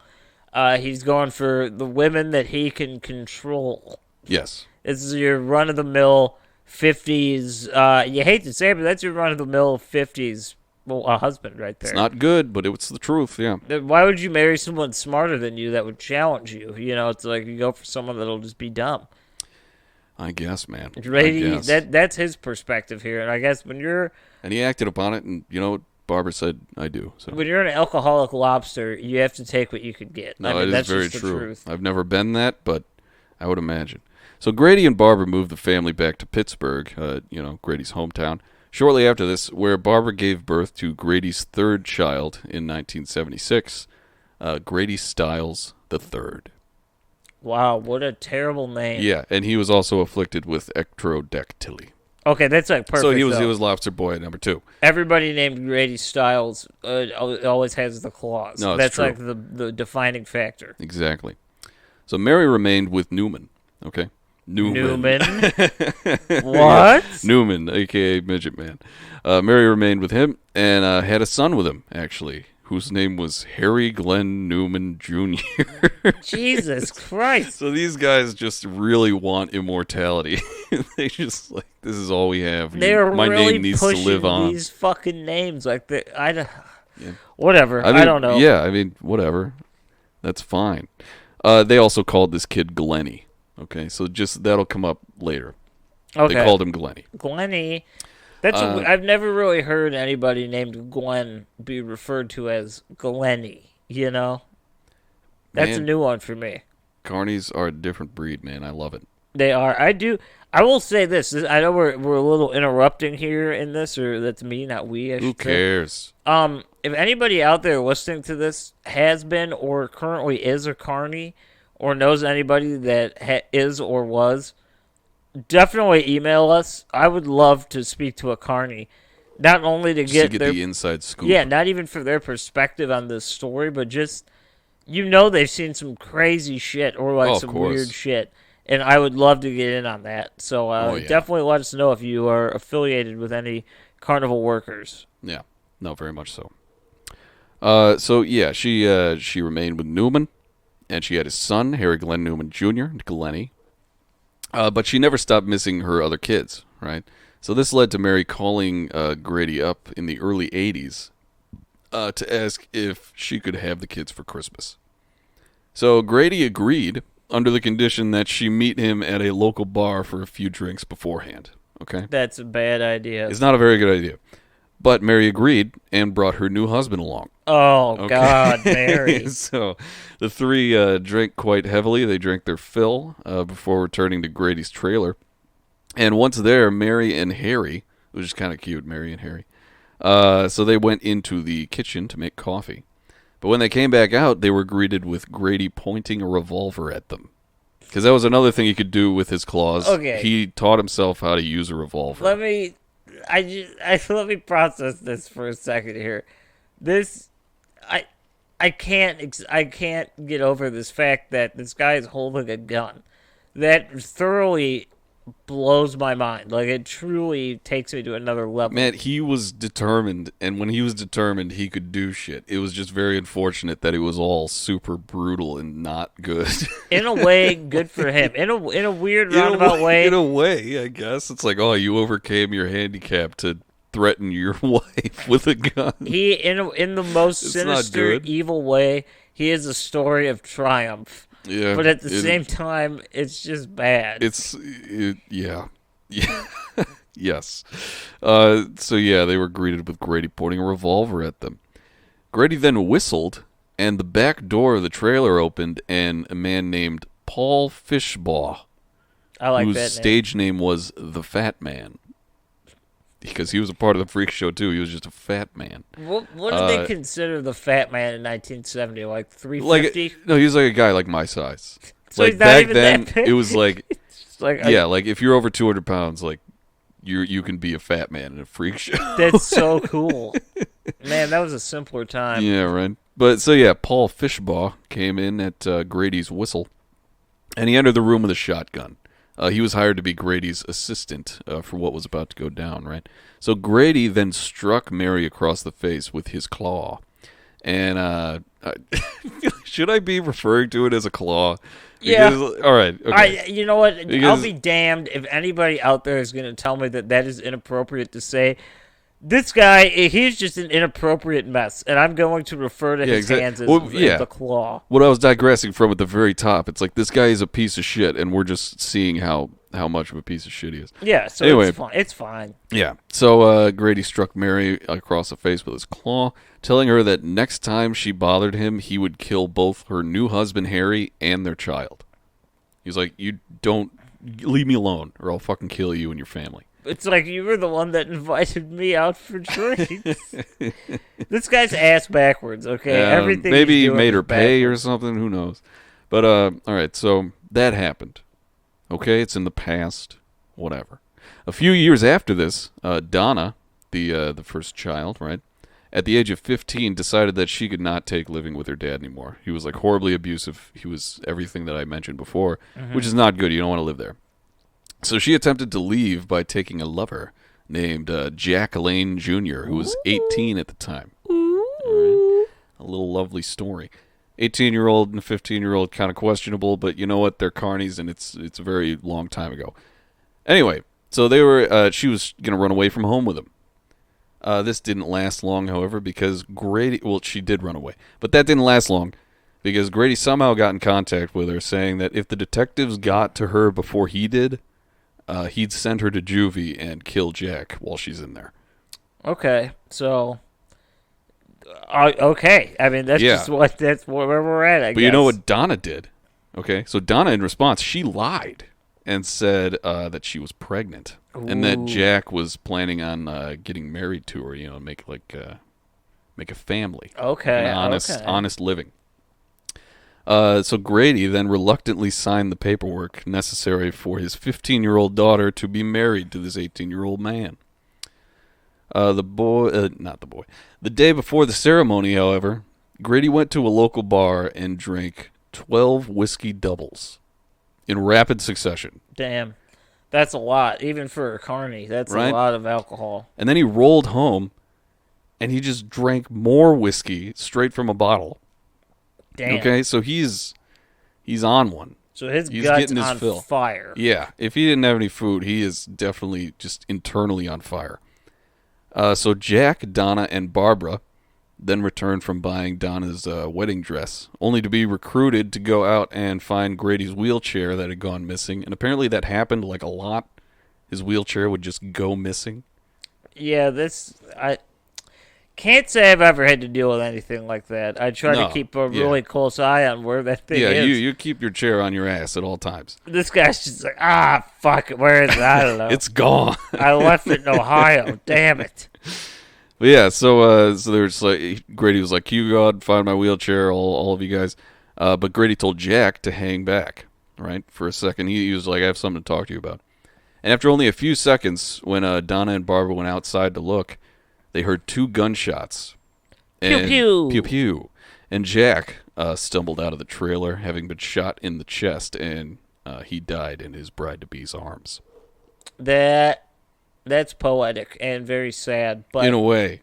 He's going for the women that he can control. Yes. This is your run-of-the-mill 50s. You hate to say it, but that's your run-of-the-mill 50s husband right there. It's not good, but it's the truth, yeah. Why would you marry someone smarter than you that would challenge you? You know, it's like you go for someone that'll just be dumb. I guess, man. Brady, I guess. that's his perspective here. And I guess when you're And he acted upon it, and you know what Barbara said, I do. So. when you're an alcoholic lobster, you have to take what you could get. No, I mean, it is that's very just the true. truth. I've never been that, but I would imagine. So Grady and Barbara moved the family back to Pittsburgh, Grady's hometown, shortly after this, where Barbara gave birth to Grady's third child in 1976, Grady Stiles III. Wow, what a terrible name. Yeah, and he was also afflicted with ectrodactyly. Okay, that's like So perfect. he though. was Lobster Boy at number 2. Everybody named Grady Stiles always has the claws. No, it's That's true. like the defining factor. Exactly. So Mary remained with Newman. Okay. Newman? Yeah, What? Newman, a.k.a. Midget Man. Mary remained with him and had a son with him, actually, whose name was Harry Glenn Newman Jr. Jesus Christ. So these guys just really want immortality. They just like, this is all we have. They're My really name needs to pushing live on. these fucking names. Like, Yeah. whatever. I I don't know. Yeah, I mean, whatever. That's fine. They also called this kid Glenny. Okay, so just that'll come up later. Okay. They called him Glenny. Glenny. I've never really heard anybody named Glenn be referred to as Glenny, you know? That's a Man, new one for me. carnies are a different breed, man. I love it. They are. I will say this. I know we're a little interrupting here in this, or that's me, not we. Who cares? If anybody out there listening to this has been or currently is a carny, or knows anybody that is or was, definitely email us. I would love to speak to a carny, not only to Just get to get their the inside scoop. yeah, not even for their perspective on this story, but just they've seen some crazy shit or like of some course. weird shit, and I would love to get in on that. So Yeah. definitely let us know if you are affiliated with any carnival workers. Yeah, no, very much so. So yeah, she remained with Newman, and she had his son Harry Glenn Newman Jr. Glenny. But she never stopped missing her other kids, right? So this led to Mary calling Grady up in the early '80s to ask if she could have the kids for Christmas. So Grady agreed under the condition that she meet him at a local bar for a few drinks beforehand. Okay, That's a bad idea. it's not a very good idea. But Mary agreed and brought her new husband along. Oh Okay. God, Mary. So the three drank quite heavily. They drank their fill before returning to Grady's trailer. And once there, Mary and Harry, which is kind of cute, Mary and Harry, so they went into the kitchen to make coffee. But when they came back out, they were greeted with Grady pointing a revolver at them. Because that was another thing he could do with his claws. Okay. He taught himself how to use a revolver. Let me process this for a second here. This, I can't get over this fact that this guy is holding a gun. That thoroughly blows my mind. Like, it truly takes me to another level. Man, he was determined, and when he was determined, he could do shit. It was just very unfortunate that it was all super brutal and not good. In a way, good for him. In a weird roundabout way. In a way, I guess. It's like, oh, you overcame your handicap to threaten your wife with a gun. He in the most It's not sinister, good. evil way, he is a story of triumph. Yeah, But at the same time, it's just bad. Yeah. Yes. So yeah, they were greeted with Grady pointing a revolver at them. Grady then whistled, and the back door of the trailer opened, and a man named Paul Fishbaugh, I like whose that name. stage name was the Fat Man, because he was a part of the freak show too. He was just a fat man. What did they consider the fat man in 1970? Like 350? Like, no, he was like a guy like my size. So Like he's not back even then, that big? it was like, It's like, yeah, like if you're over 200 pounds, like you can be a fat man in a freak show. that's so cool. Man, that was a simpler time. Yeah, right. But so yeah, Paul Fishbaugh came in at Grady's whistle, and he entered the room with a shotgun. He was hired to be Grady's assistant for what was about to go down, right? So Grady then struck Mary across the face with his claw. And should I be referring to it as a claw? Yeah. Because, all right. Okay. You know what? I'll Because- be damned if anybody out there is going to tell me that is inappropriate to say. This guy, he's just an inappropriate mess, and I'm going to refer to his hands as the claw. What I was digressing from at the very top, it's like this guy is a piece of shit, and we're just seeing how much of a piece of shit he is. Yeah, so Anyway. it's fine. It's fine. Yeah. So Grady struck Mary across the face with his claw, telling her that next time she bothered him, he would kill both her new husband, Harry, and their child. He's like, you don't... Leave me alone, or I'll fucking kill you and your family. It's like you were the one that invited me out for drinks. This guy's ass backwards, okay? Everything maybe he's he doing made is her pay or backwards. something. Who knows? But all right, so that happened. Okay, it's in the past. Whatever. A few years after this, Donna, the first child, right, at the age of 15, decided that she could not take living with her dad anymore. He was like horribly abusive. He was everything that I mentioned before, which is not good. You don't want to live there. So she attempted to leave by taking a lover named Jack Lane Jr., who was 18 at the time. All right. A little lovely story. 18-year-old and 15-year-old, kind of questionable, but you know what? They're carnies, and it's a very long time ago. Anyway, so they were. She was going to run away from home with him. This didn't last long, however, because Grady... Well, she did run away, but that didn't last long because Grady somehow got in contact with her, saying that if the detectives got to her before he did, he'd send her to juvie and kill Jack while she's in there. Okay, so... okay, I mean, that's where we're at, I guess. But you know what Donna did? Okay, so Donna, in response, she lied and said that she was pregnant. Ooh. And that Jack was planning on getting married to her, make a family. Okay, an honest living. So Grady then reluctantly signed the paperwork necessary for his 15-year-old daughter to be married to this 18-year-old man. The day before the ceremony, however, Grady went to a local bar and drank 12 whiskey doubles in rapid succession. Damn. That's a lot. Even for a carny, that's right? A lot of alcohol. And then he rolled home, and he just drank more whiskey straight from a bottle. Damn. Okay, so he's on one. So he's gut's on fill. Fire. Yeah, if he didn't have any food, he is definitely just internally on fire. So Jack, Donna, and Barbara then returned from buying Donna's wedding dress, only to be recruited to go out and find Grady's wheelchair that had gone missing. And apparently that happened like a lot. His wheelchair would just go missing. Yeah, I can't say I've ever had to deal with anything like that. I try to keep a really close eye on where that thing is. Yeah, you keep your chair on your ass at all times. This guy's just like, fuck it, where is it? I don't know. It's gone. I left it in Ohio. Damn it. But yeah, so there's like Grady was like, "Can you go out and find my wheelchair, all of you guys?" But Grady told Jack to hang back, right, for a second. He was like, "I have something to talk to you about." And after only a few seconds, when Donna and Barbara went outside to look, they heard 2 gunshots. And, pew pew. Pew pew. And Jack stumbled out of the trailer, having been shot in the chest, and he died in his bride-to-be's arms. That's poetic and very sad. But in a way.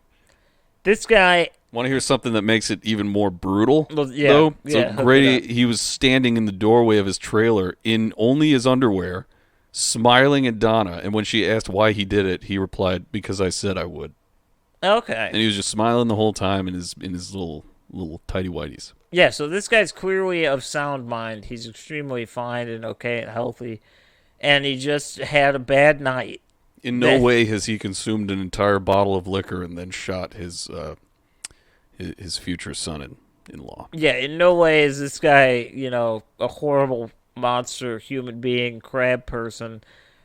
This guy... Want to hear something that makes it even more brutal? Well, yeah. Though? Yeah, so Grady, he was standing in the doorway of his trailer in only his underwear, smiling at Donna, and when she asked why he did it, he replied, "Because I said I would." Okay. And he was just smiling the whole time in his little tighty whities. Yeah, so this guy's clearly of sound mind. He's extremely fine and okay and healthy, and he just had a bad night. In no way has he consumed an entire bottle of liquor and then shot his future son-in-law. Yeah, in no way is this guy, a horrible monster, human being, crab person.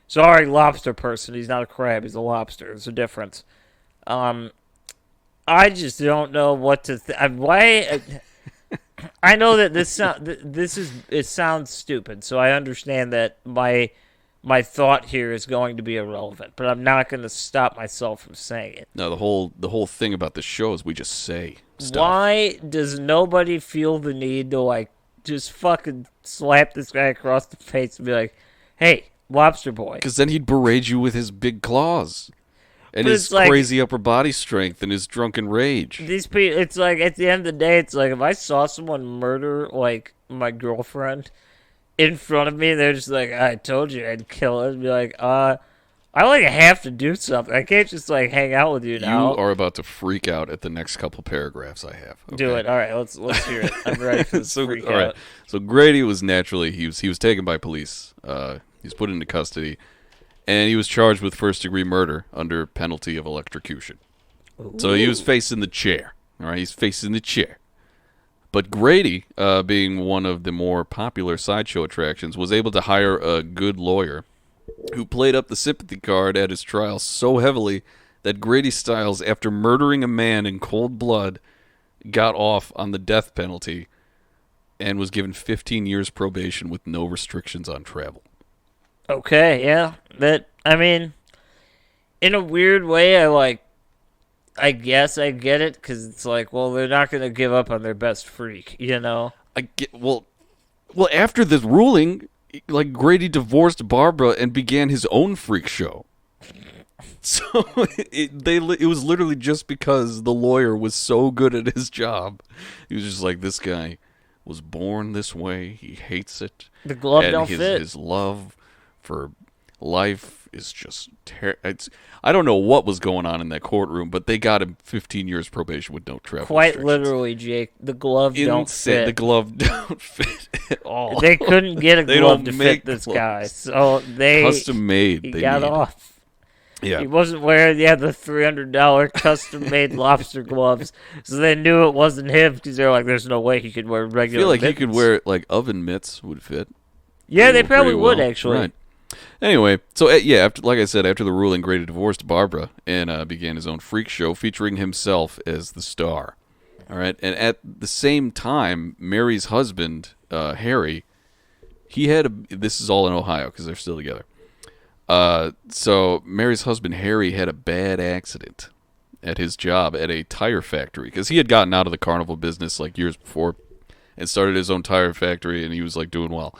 Sorry, lobster person. He's not a crab. He's a lobster. There's a difference. I just don't know what to why. I know that it sounds stupid, so I understand that my thought here is going to be irrelevant, but I'm not going to stop myself from saying it. No, the whole thing about this show is we just say stuff. Why does nobody feel the need to just fucking slap this guy across the face and be like, "Hey, lobster boy"? Because then he'd berate you with his big claws. And his crazy upper body strength and his drunken rage. These people, it's like, at the end of the day, it's like, if I saw someone murder, my girlfriend in front of me, they're just like, "I told you I'd kill her." I'd be like, I have to do something. I can't just, hang out with you now. You are about to freak out at the next couple paragraphs I have. Okay? Do it. All right, let's hear it. I'm ready for this freak out. Right. So Grady was naturally, he was taken by police. He's put into custody. And he was charged with first-degree murder under penalty of electrocution. Ooh. So he was facing the chair. All right, he's facing the chair. But Grady, being one of the more popular sideshow attractions, was able to hire a good lawyer who played up the sympathy card at his trial so heavily that Grady Stiles, after murdering a man in cold blood, got off on the death penalty and was given 15 years probation with no restrictions on travel. Okay, yeah. I mean, in a weird way, I guess I get it because it's like, well, they're not going to give up on their best freak, you know? I get well after this ruling, like Grady divorced Barbara and began his own freak show. So it was literally just because the lawyer was so good at his job. He was just like, this guy was born this way. He hates it. The glove And don't fit. his love for life is just I don't know what was going on in that courtroom, but they got him 15 years probation with no travel Quite restrictions. literally, Jake, the glove don't fit. The glove don't fit at all. They couldn't get a They glove don't to fit make this gloves. guy, so Custom made. he They got need. off. Yeah. He wasn't wearing the $300 custom-made lobster gloves, so they knew it wasn't him because they're like, "There's no way he could wear I regular." feel like he mittens. could wear like oven mitts would fit. Yeah, they probably pretty would well. actually. Right. Anyway, so yeah, after, like I said, after the ruling, Grady divorced Barbara and began his own freak show featuring himself as the star. All right, and at the same time, Mary's husband, Harry, he had this is all in Ohio because they're still together. So Mary's husband Harry had a bad accident at his job at a tire factory because he had gotten out of the carnival business like years before and started his own tire factory, and he was like doing well.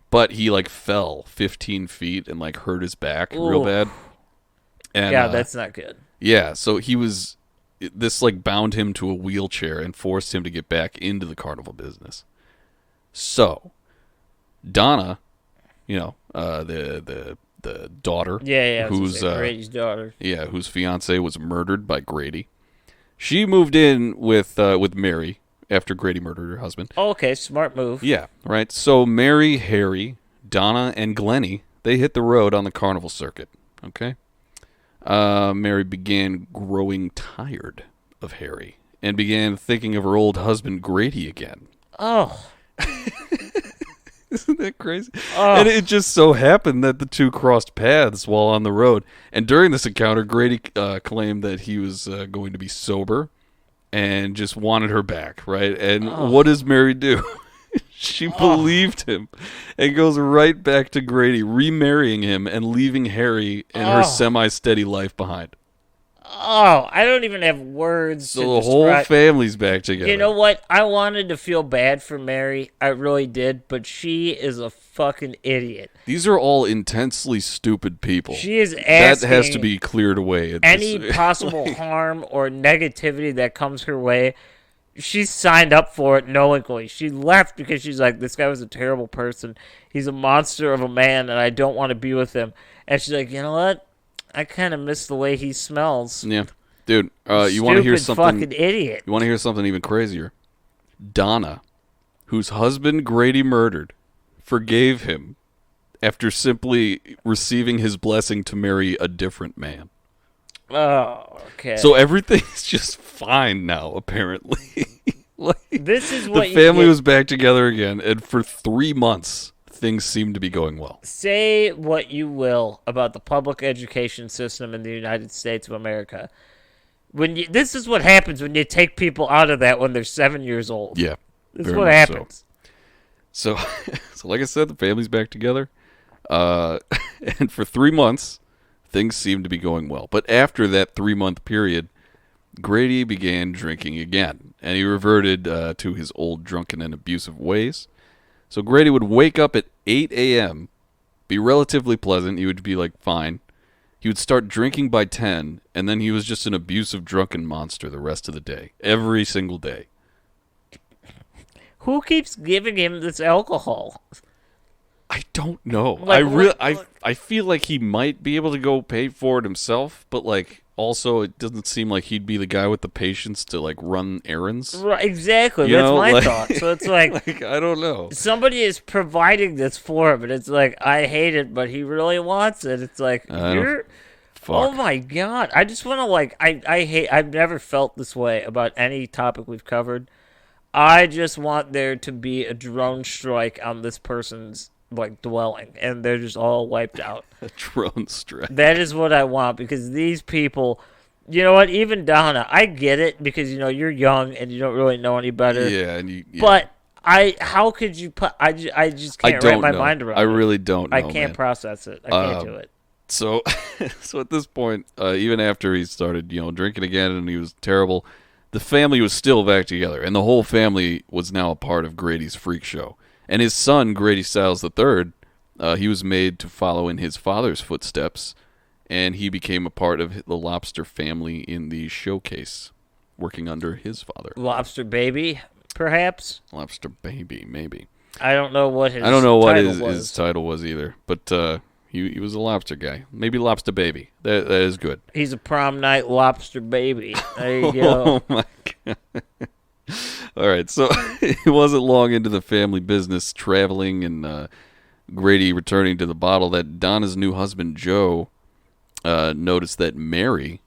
But he like fell 15 feet and like hurt his back real Ooh. bad. And, Yeah, that's not good. yeah. So this like bound him to a wheelchair and forced him to get back into the carnival business. So Donna, the daughter, Yeah, who's Grady's daughter. yeah, whose fiance was murdered by Grady. She moved in with Mary after Grady murdered her husband. Oh, okay, smart move. Yeah, right. So Mary, Harry, Donna, and Glennie, they hit the road on the carnival circuit. Okay. Mary began growing tired of Harry and began thinking of her old husband Grady again. Oh, Isn't that crazy? Oh. And it just so happened that the two crossed paths while on the road. And during this encounter, Grady claimed that he was going to be sober and just wanted her back, right? And what does Mary do? She believed him and goes right back to Grady, remarrying him and leaving Harry and her semi-steady life behind. I don't even have words So to the whole describe. family's back together. You know what? I wanted to feel bad for Mary. I really did, but she is a fucking idiot. These are all intensely stupid people. She is that asking has to be cleared away. any possible harm or negativity that comes her way. She signed up for it knowingly. She left because she's like, this guy was a terrible person. He's a monster of a man, and I don't want to be with him. And she's like, you know what? I kind of miss the way he smells. Yeah, dude. You want to hear Stupid something? fucking idiot. You want to hear something even crazier? Donna, whose husband Grady murdered, forgave him after simply receiving his blessing to marry a different man. Oh, okay. So everything's just fine now, apparently. Like, This is what the you family get. was back together again, and for 3 months, things seemed to be going well. Say what you will about the public education system in the United States of America. This is what happens when you take people out of that when they're 7 years old. Yeah, This is very what much happens. So, like I said, the family's back together, and for 3 months, things seemed to be going well. But after that 3-month period, Grady began drinking again, and he reverted to his old drunken and abusive ways. So Grady would wake up at 8 a.m., be relatively pleasant. He would be like, fine. He would start drinking by 10, and then he was just an abusive, drunken monster the rest of the day, every single day. Who keeps giving him this alcohol? I don't know. Like, I feel like he might be able to go pay for it himself, but like also it doesn't seem like he'd be the guy with the patience to like run errands. Right, exactly. You That's know, my like- thought. So it's like, Like I don't know. somebody is providing this for him, and it's like, I hate it, but he really wants it. It's like, I don't- you're... Fuck. Oh my god. I just want to I've never felt this way about any topic we've covered. I just want there to be a drone strike on this person's like dwelling, and they're just all wiped out. A drone strike. That is what I want, because these people, you know what, even Donna, I get it because you're young and you don't really know any better. Yeah, and you. Yeah. But how could you put? I just I can't don't wrap my know. mind around I it. really don't know. I can't man. process it. I can't do it. So, so at this point, even after he started, drinking again and he was terrible, the family was still back together, and the whole family was now a part of Grady's freak show. And his son, Grady Stiles III, he was made to follow in his father's footsteps, and he became a part of the Lobster family in the showcase, working under his father. Lobster baby, perhaps. Lobster baby, maybe. I don't know what his I don't know what title his title was either, but he was a lobster guy. Maybe lobster baby. That is good. He's a prom night lobster baby. There you Oh go. my god. All right, so it wasn't long into the family business, traveling and Grady returning to the bottle, that Donna's new husband Joe noticed that Mary,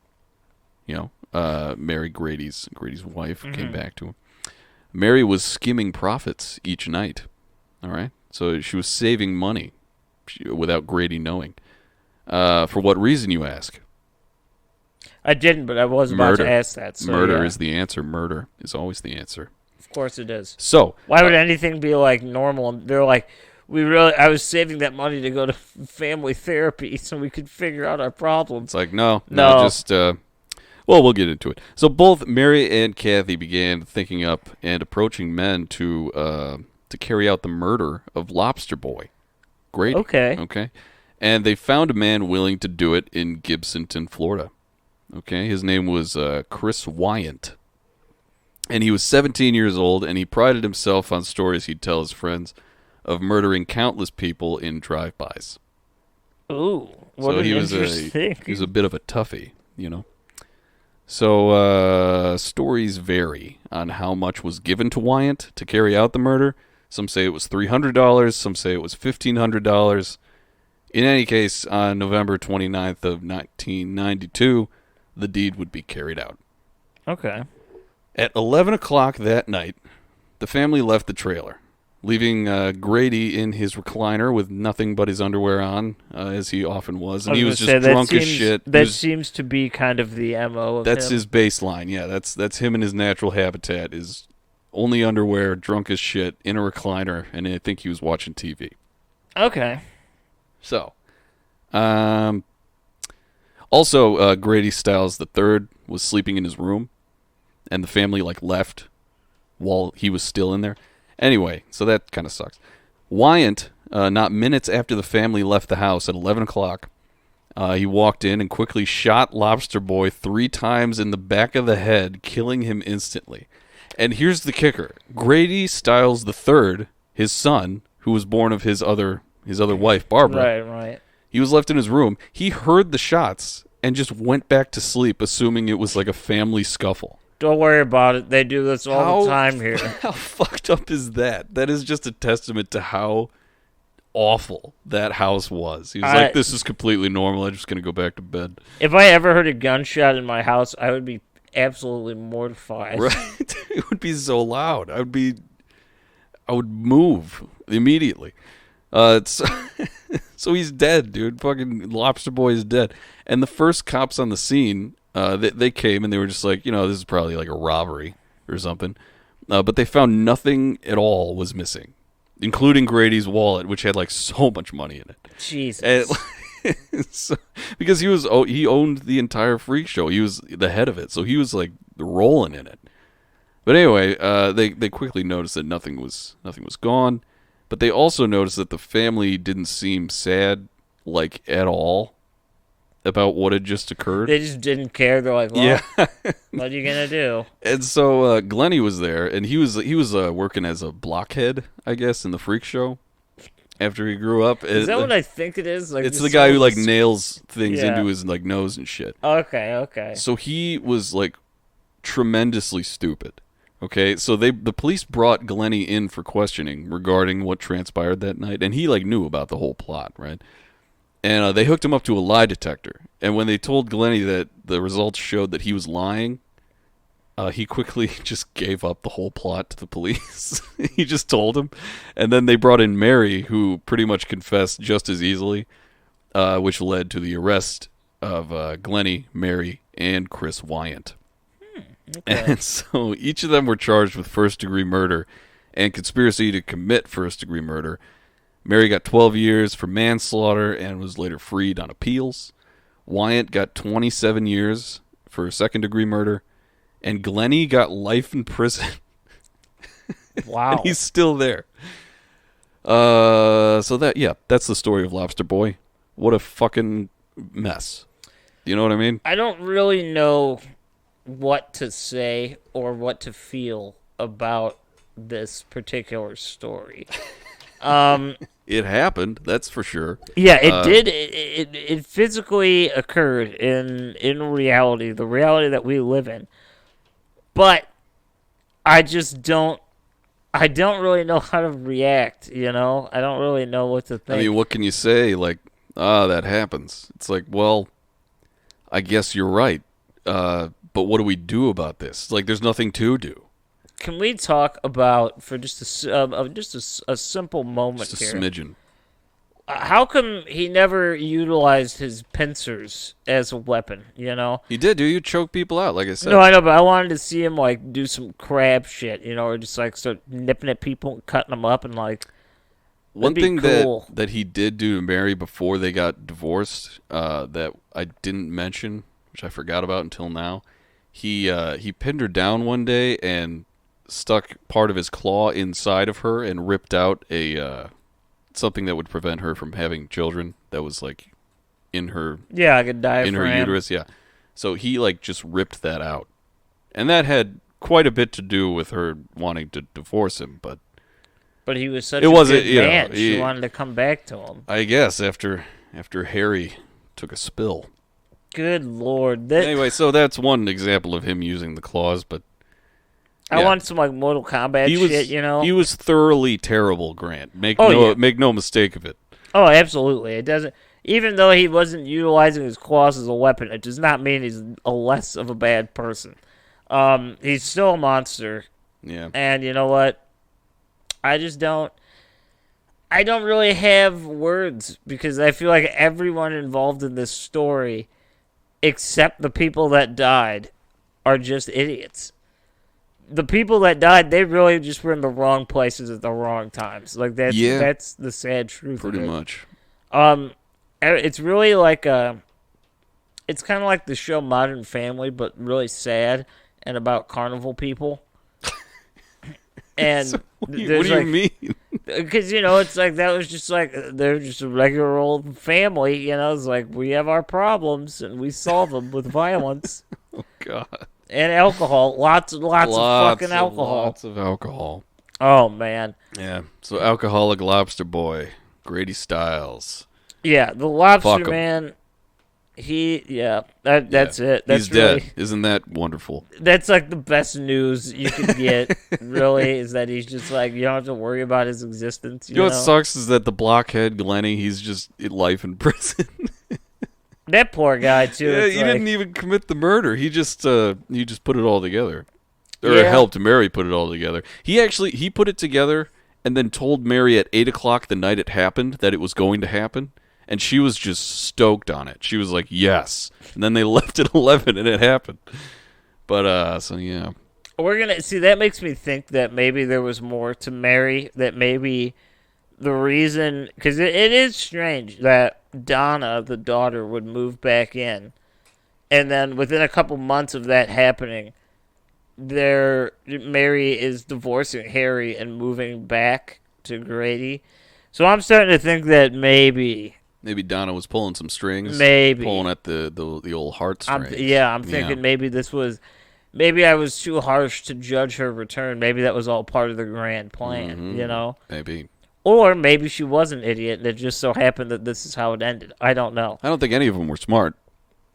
Mary Grady's wife, came back to him. Mary was skimming profits each night. All right, so she was saving money without Grady knowing. For what reason, you ask? I didn't, but I was about to ask that. So Murder yeah. is the answer. Murder is always the answer. Of course it is. So, Why would anything be like normal? They're like, I was saving that money to go to family therapy so we could figure out our problems. it's like, no, No. just, well, we'll get into it. So both Mary and Kathy began thinking up and approaching men to carry out the murder of Lobster Boy, Grady. Okay. And they found a man willing to do it in Gibsonton, Florida. Okay, his name was Chris Wyant. And he was 17 years old, and he prided himself on stories he'd tell his friends of murdering countless people in drive-bys. Ooh, what So an he was interesting. he was a bit of a toughie. So stories vary on how much was given to Wyant to carry out the murder. Some say it was $300, some say it was $1,500. In any case, on November 29th of 1992, the deed would be carried out. Okay. At 11 o'clock that night, the family left the trailer, leaving Grady in his recliner with nothing but his underwear on, as he often was. And he was just drunk as shit. That seems to be kind of the MO of That's him. his baseline. Yeah, that's him in his natural habitat, is only underwear, drunk as shit, in a recliner, and I think he was watching TV. Okay. So, also, Grady Stiles III was sleeping in his room, and the family left while he was still in there. Anyway, so that kind of sucks. Wyant, not minutes after the family left the house at 11 o'clock, he walked in and quickly shot Lobster Boy 3 times in the back of the head, killing him instantly. And here's the kicker. Grady Stiles III, his son, who was born of his other wife, Barbara, Right. he was left in his room. He heard the shots and just went back to sleep, assuming it was like a family scuffle. Don't worry about it. They do this all the time here. How fucked up is that? That is just a testament to how awful that house was. He was like, this is completely normal. I'm just going to go back to bed. If I ever heard a gunshot in my house, I would be absolutely mortified. Right? It would be so loud. I would move immediately. So he's dead, dude. Fucking Lobster Boy is dead. And the first cops on the scene, they came and they were just like, this is probably like a robbery or something. But they found nothing at all was missing, including Grady's wallet, which had so much money in it. Jesus. And because he owned the entire freak show. He was the head of it, so he was rolling in it. But anyway, they quickly noticed that nothing was gone. But they also noticed that the family didn't seem sad, at all, about what had just occurred. They just didn't care. They're like, well, Yeah. what are you going to do? And so Glennie was there, and he was working as a blockhead, I guess, in the freak show after he grew up. Is that what I think it is? It's the guy who nails things into his nose and shit. Okay. So he was tremendously stupid. Okay, so the police brought Glennie in for questioning regarding what transpired that night, and he knew about the whole plot, right? And they hooked him up to a lie detector. And when they told Glennie that the results showed that he was lying, he quickly just gave up the whole plot to the police. He just told him, and then they brought in Mary, who pretty much confessed just as easily, which led to the arrest of Glennie, Mary, and Chris Wyant. Okay. And so each of them were charged with first-degree murder and conspiracy to commit first-degree murder. Mary got 12 years for manslaughter and was later freed on appeals. Wyatt got 27 years for second-degree murder. And Glennie got life in prison. Wow. And he's still there. That's the story of Lobster Boy. What a fucking mess. You know what I mean? I don't really know what to say or what to feel about this particular story. It happened, that's for sure. Yeah, it did. It physically occurred in reality, the reality that we live in. But I just don't. I don't really know how to react. You know, I don't really know what to think. I mean, what can you say? Like, that happens. It's like, well, I guess you're right. But what do we do about this? Like, there's nothing to do. Can we talk about for just a simple moment Just a here? smidgen. How come he never utilized his pincers as a weapon? You know. He did, dude. You choke people out, like I said. No, I know, but I wanted to see him like do some crab shit, you know, or just like start nipping at people and cutting them up and like. One thing cool. that he did do to Mary before they got divorced, that I didn't mention, which I forgot about until now, he pinned her down one day and stuck part of his claw inside of her and ripped out a something that would prevent her from having children. That was like in her like a diaphragm. in her uterus. Yeah, so he like just ripped that out, and that had quite a bit to do with her wanting to divorce him, but. But he was such It a wasn't, good you know, man. She wanted to come back to him. I guess after Harry took a spill. Good Lord. Anyway, so that's one example of him using the claws, but I want some like Mortal Kombat shit, you know? He was thoroughly terrible, Grant. Make no mistake of it. Oh, absolutely. It doesn't. Even though he wasn't utilizing his claws as a weapon, it does not mean he's a less of a bad person. He's still a monster. Yeah. And you know what? I don't really have words because I feel like everyone involved in this story, except the people that died, are just idiots. The people that died, they really just were in the wrong places at the wrong times. Like that's the sad truth. Pretty of it. much. It's really like it's kind of like the show Modern Family, but really sad and about carnival people. And so, what do you mean? Because, you know, it's like that was just like they're just a regular old family. You know, it's like we have our problems and we solve them with violence. Oh, God. And alcohol. Lots of fucking alcohol. Lots of alcohol. Oh, man. Yeah. So, alcoholic lobster boy, Grady Stiles. Yeah, the lobster man. That's it. That's He's dead. Isn't that wonderful? That's like the best news you can get, really, is that he's just like, you don't have to worry about his existence. You know what sucks is that the blockhead Glennie, he's just in life in prison. That poor guy, too. Yeah, he didn't even commit the murder. He just put it all together. Or helped Mary put it all together. He put it together and then told Mary at 8 o'clock the night it happened that it was going to happen. And she was just stoked on it. She was like, yes. And then they left at 11 and it happened. But, so yeah. We're going to see, that makes me think that maybe there was more to Mary, that maybe the reason, because it is strange that Donna, the daughter, would move back in. And then within a couple months of that happening, Mary is divorcing Harry and moving back to Grady. So I'm starting to think that maybe Donna was pulling some strings. Maybe. Pulling at the old heartstrings. I'm thinking maybe this was... Maybe I was too harsh to judge her return. Maybe that was all part of the grand plan, you know? Maybe. Or maybe she was an idiot and it just so happened that this is how it ended. I don't know. I don't think any of them were smart.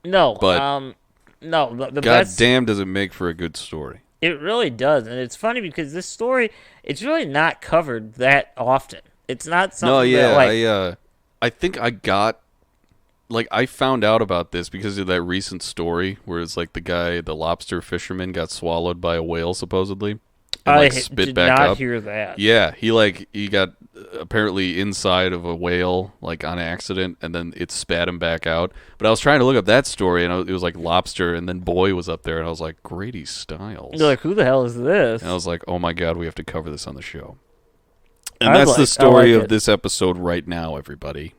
No. But no. The God best, damn does it make for a good story. It really does. And it's funny because this story, it's really not covered that often. It's not something I think I found out about this because of that recent story where it's like the lobster fisherman got swallowed by a whale supposedly. And, spit did back not up. hear that. Yeah, he got apparently inside of a whale on accident, and then it spat him back out. But I was trying to look up that story, and it was like lobster, and then Boy was up there, and I was like, Grady Stiles. You're like, who the hell is this? And I was like, oh my God, we have to cover this on the show. And that's the I story like of it. this episode right now, everybody.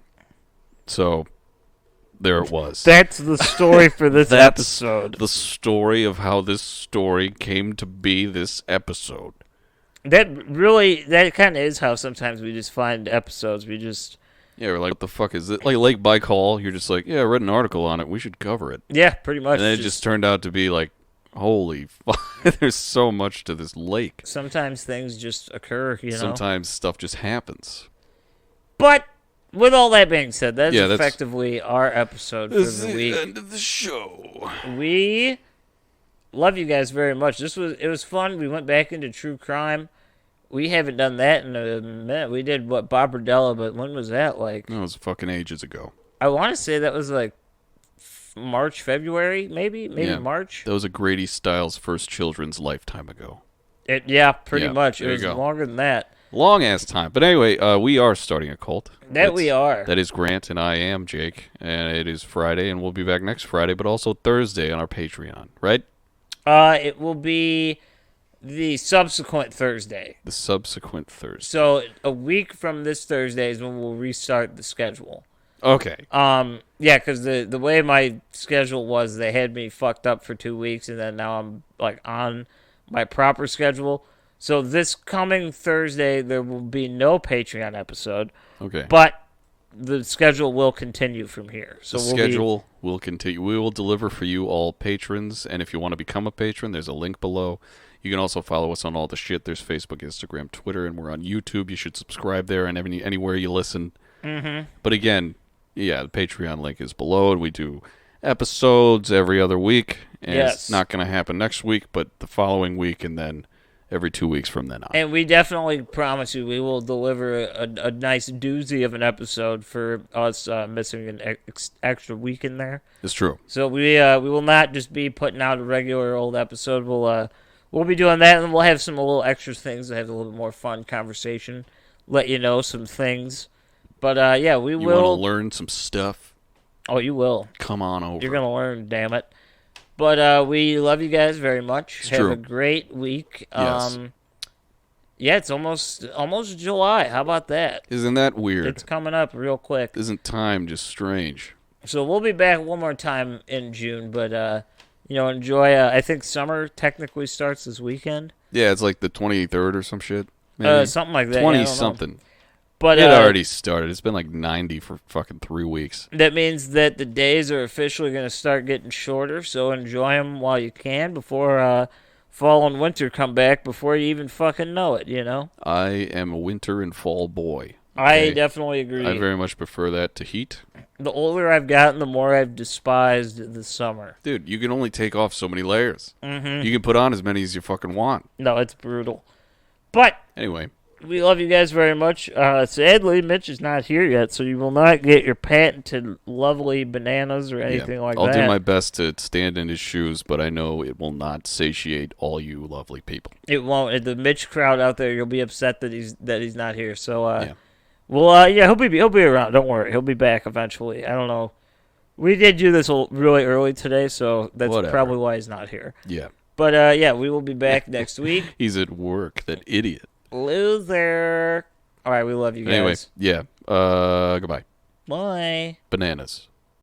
So, there it was. That's the story for this That's episode. the story of how this story came to be this episode. That kind of is how sometimes we just find episodes. We just, Yeah, we're like, what the fuck is it? Like Lake Baikal, you're just like, yeah, I read an article on it. We should cover it. yeah, pretty much. And then it just turned out to be like, holy fuck, there's so much to this lake. Sometimes things just occur, Sometimes stuff just happens. But with all that being said, that's Yeah, effectively our episode for This is the the week. end of the show. We love you guys very much. It was fun. We went back into true crime. We haven't done that in a minute. We did Bob Bardella, but when was that? Like, That was fucking ages ago. I want to say that was like March, February, maybe Yeah. March. That was a Grady Stiles first children's lifetime ago. Pretty Yeah, much. It there you was go. longer than that. Long ass time. But anyway, we are starting a cult. We are. That is Grant and I am Jake. And it is Friday, and we'll be back next Friday, but also Thursday on our Patreon, right? It will be the subsequent Thursday. The subsequent Thursday. So a week from this Thursday is when we'll restart the schedule. Okay. Yeah, because the way my schedule was, they had me fucked up for 2 weeks, and then now I'm like on my proper schedule. So this coming Thursday, there will be no Patreon episode, Okay. but the schedule will continue from here. So The schedule will continue. We will deliver for you all patrons, and if you want to become a patron, there's a link below. You can also follow us on all the shit. There's Facebook, Instagram, Twitter, and we're on YouTube. You should subscribe there and anywhere you listen. Mm-hmm. But again, yeah, the Patreon link is below, and we do episodes every other week. And it's not going to happen next week, but the following week, and then every 2 weeks from then on. And we definitely promise you we will deliver a nice doozy of an episode for us missing an extra week in there. It's true. So we will not just be putting out a regular old episode. We'll be doing that, and we'll have some little extra things that have a little bit more fun conversation. Let you know some things. But yeah, we You will. want to learn some stuff? Oh, you will. Come on over. You're gonna learn, damn it. But we love you guys very much. It's have true. a great week. Yes. Yeah, it's almost July. How about that? Isn't that weird? It's coming up real quick. Isn't time just strange? So we'll be back one more time in June, but enjoy. I think summer technically starts this weekend. Yeah, it's like the 23rd or some shit. Maybe. Something like that. 20 I don't know. something. But It already started. It's been like 90 for fucking 3 weeks. that means that the days are officially going to start getting shorter. So enjoy them while you can before fall and winter come back. Before you even fucking know it, you know. I am a winter and fall boy. I definitely agree. I very much prefer that to heat. The older I've gotten, the more I've despised the summer. Dude, you can only take off so many layers. Mm-hmm. You can put on as many as you fucking want. No, it's brutal. But Anyway, we love you guys very much. Sadly, Mitch is not here yet, so you will not get your patented lovely bananas or anything like I'll that. do my best to stand in his shoes, but I know it will not satiate all you lovely people. It won't. The Mitch crowd out there, you'll be upset that he's not here. So, Yeah. well, yeah, he'll be around. Don't worry, he'll be back eventually. I don't know. We did do this really early today, so that's Whatever. probably why he's not here. Yeah. But yeah, we will be back next week. He's at work, that idiot. Loser. All right, we love you guys. Anyway, yeah. Goodbye. Bye. Bananas.